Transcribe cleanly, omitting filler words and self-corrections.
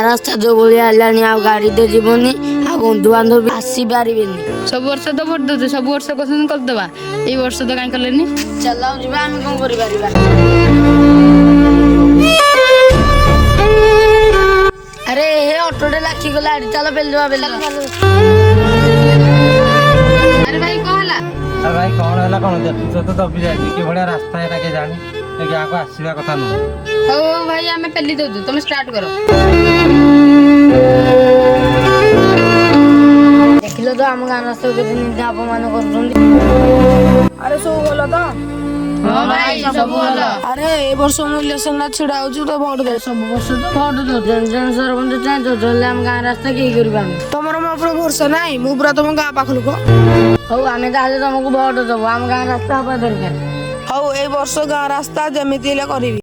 ରାସ୍ତା ଯୋଉ ଭଳିଆ ହେଲାଣି ଆଉ ଗାଡି ତ ଯିବନି ଆଉ ବନ୍ଧୁବାନ୍ଧବ ଆସି ପାରିବେନି। ସବୁ ବର୍ଷ ତ ଭୋଟ ଦଉଛୁ, ସବୁ ବର୍ଷ କହୁଛନ୍ତି କରିଦବା, ଏଇ ବର୍ଷ ତ କାଇଁ କଲେନି? ଚାଲ ଯିବା, ଆମେ କଣ କରିପାରିବା? ଆରେ ହେ ଅଟୋଟେ ଲାଖିଗଲା, ଚାଲ ପେଲିଦବା ପେଲିଦବା। ଆରେ ଭାଇ କଣ ହେଲା? ଆରେ ଭାଇ କଣ ହେଲା କଣ ଦେଖୁଛ ତ ଦବି ଯାଇଛି କି ଭଳିଆ ରାସ୍ତା ଏଟା କେ ଜାଣି ଏ ଗାଁକୁ ଆସିବା କଥା ନୁହଁ। ହଉ ହଉ ଭାଇ ଆମେ ପେଲି ଦଉଛୁ, ତମେ ଷ୍ଟାର୍ଟ କର। ଦେଖିଲ ତ ଆମ ଗାଁ ରାସ୍ତାକୁ କେତେ ନିନ୍ଦା ଅପମାନ କରୁଛନ୍ତି। ଆରେ ସବୁ ଭଲ ତ? ହଁ ଭାଇ ସବୁ ଭଲ। ଆରେ ଏ ବର୍ଷ ମୁଁ ଇଲେକ୍ସନରେ ଛିଡା ହଉଛି ତ ଭୋଟ ଦେ। ସବୁ ବର୍ଷ ତ ଭୋଟ ଦଉ, ଜଣେ ଜଣେ ସରପଞ୍ଚ ଚାହୁଁଛ ହେଲେ ଆମ ଗାଁ ରାସ୍ତା କେହି କରିପାରୁନି। ତମର ମୋ ଉପରେ ଭରସା ନାହିଁ, ମୁଁ ପୁରା ତମ ଗାଁ ପାଖ ଲୋକ। ହଉ ଆମେ ତାହେଲେ ତମକୁ ଭୋଟ ଦବୁ, ଆମ ଗାଁ ରାସ୍ତା ହବା ଦରକାର। ହଉ ଏଇ ବର୍ଷ ଗାଁ ରାସ୍ତା ଯେମିତି ହେଲେ କରିବି।